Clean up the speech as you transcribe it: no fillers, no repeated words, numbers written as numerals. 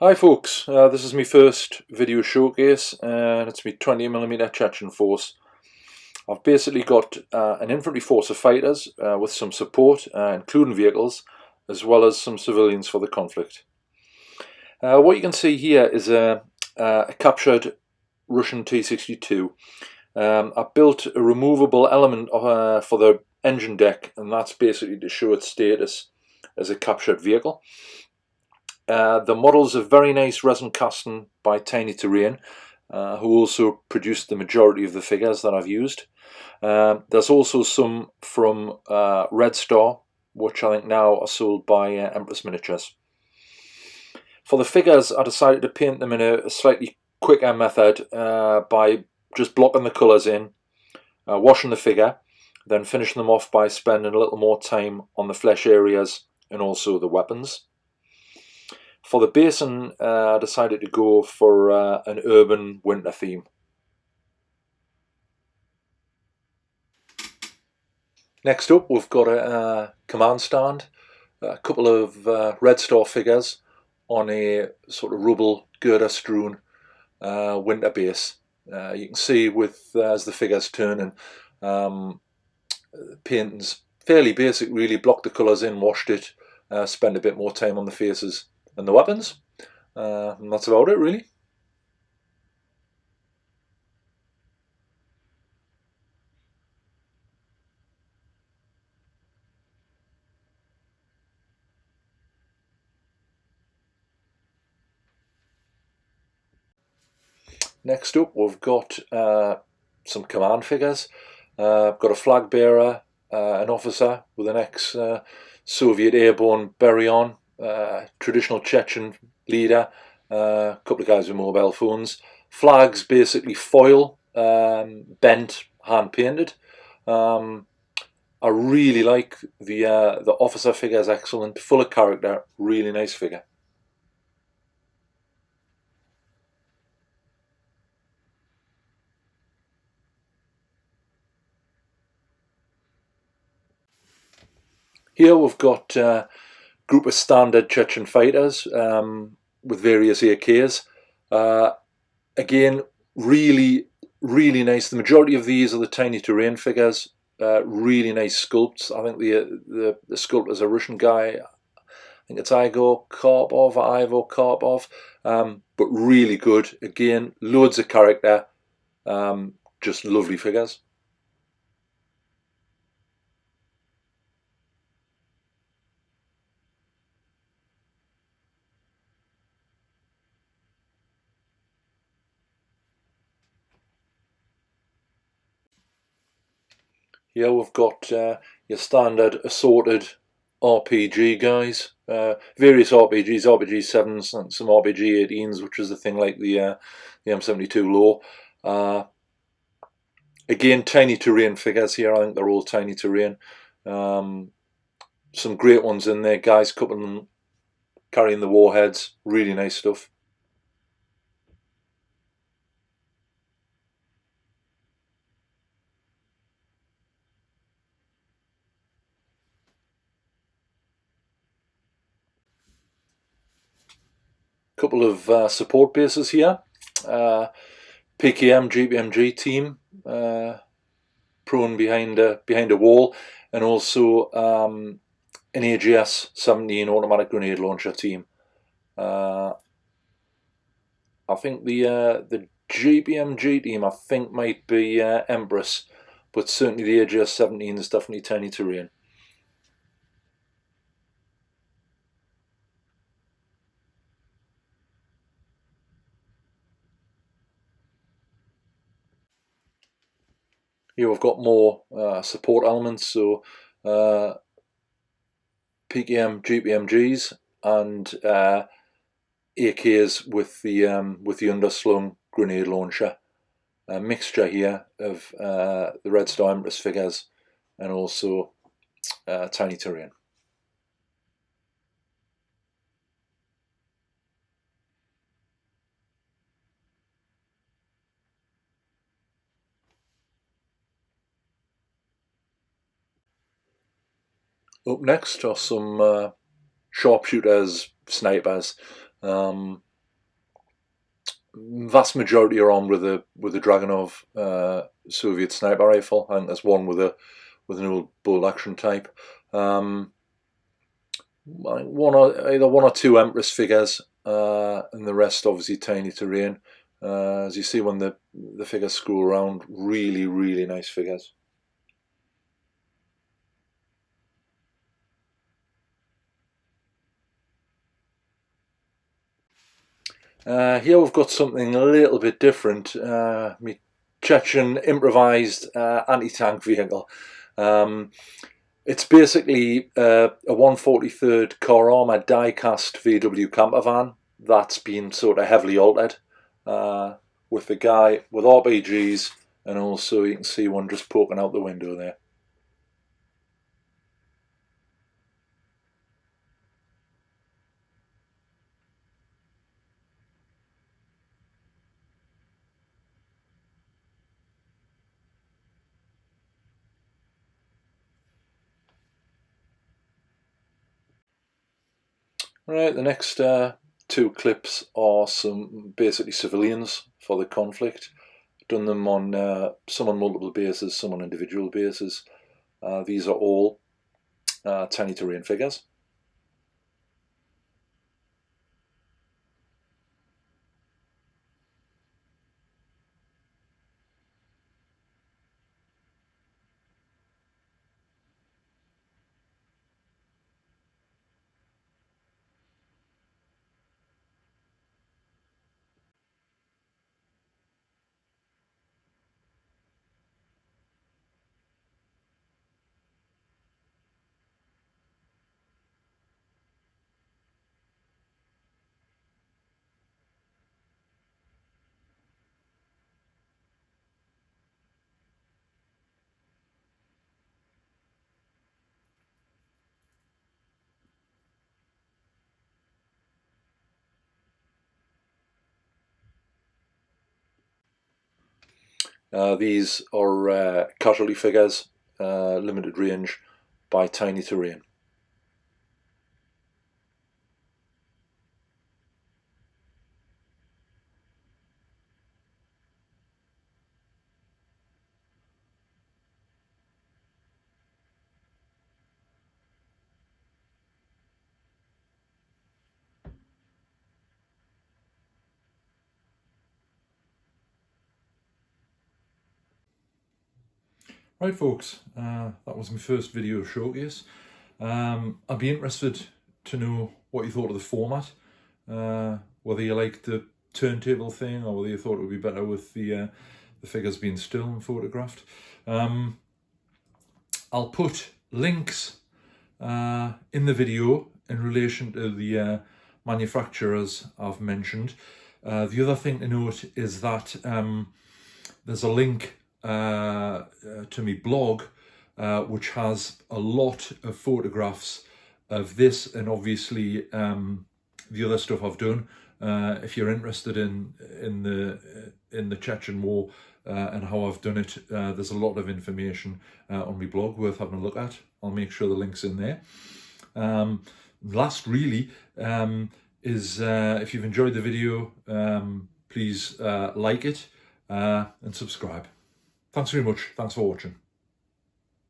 Hi folks, this is my first video showcase and it's my 28mm Chechen Force. I've basically got an infantry force of fighters with some support, including vehicles, as well as some civilians for the conflict. What you can see here is a captured Russian T-62. I built a removable element for the engine deck, and that's basically to show its status as a captured vehicle. The model's a very nice resin casting by Tiny Terrain, who also produced the majority of the figures that I've used. There's also some from Red Star, which I think now are sold by Empress Miniatures. For the figures, I decided to paint them in a slightly quicker method by just blocking the colours in, washing the figure, then finishing them off by spending a little more time on the flesh areas and also the weapons. For the basin, I decided to go for an urban winter theme. Next up, we've got a command stand, a couple of Red Star figures on a sort of rubble girder strewn winter base. You can see with as the figures turn and painting's fairly basic really, blocked the colours in, washed it, spend a bit more time on the faces and the weapons, and that's about it really. Next up, we've got some command figures. I've got a flag bearer, an officer with an ex-Soviet airborne Beryan, traditional Chechen leader, a couple of guys with mobile phones. Flags basically foil, bent, hand painted. I really like the officer figure, is excellent, full of character, really nice figure. Here we've got a group of standard Chechen fighters with various AKs. Again, really nice. The majority of these are the Tiny Terrain figures. Really nice sculpts. I think the sculptor's a Russian guy. I think it's Igor Karpov, but really good. Again, loads of character. Just lovely figures. Here we've got your standard assorted RPG guys, various RPGs, RPG 7s and some RPG 18s, which is the thing like the M72 Law. Again, Tiny Terrain figures here. I think they're all Tiny Terrain. Some great ones in there, guys coupling, carrying the warheads, really nice stuff. Couple of support bases here. PKM GPMG team prone behind a wall, and also an AGS 17 automatic grenade launcher team. I think the GPMG team I think might be Empress, but certainly the AGS 17 is definitely Tiny Terrain. Here we've got more support elements, so PKM GPMGs and AKs with the underslung grenade launcher. A mixture here of the Red Star Empress figures and also Tiny Terrain. Up next are some sharpshooters, snipers. vast majority are armed with the Dragunov Soviet sniper rifle. I think there's one with an old bolt action type. Either one or two Empress figures, and the rest obviously tiny terrain. As you see when the figures scroll around, really nice figures. Here we've got something a little bit different. My Chechen improvised anti-tank vehicle. It's basically a 143rd Corps Armour die-cast VW camper van that's been sort of heavily altered, with the guy with RPGs, and also you can see one just poking out the window there. Right, the next two clips are some basically civilians for the conflict. Done them on some on multiple bases, some on individual bases. These are all tiny terrain figures. These are casualty figures, limited range by tiny terrain. Right folks, that was my first video showcase. I'd be interested to know what you thought of the format, whether you liked the turntable thing or whether you thought it would be better with the figures being still and photographed. I'll put links in the video in relation to the manufacturers I've mentioned. The other thing to note is that there's a link to my blog, which has a lot of photographs of this and obviously the other stuff I've done. If you're interested in the Chechen War and how I've done it, there's a lot of information on my blog worth having a look at. I'll make sure the link's in there. Last really is if you've enjoyed the video, please like it and subscribe. Thanks very much. Thanks for watching.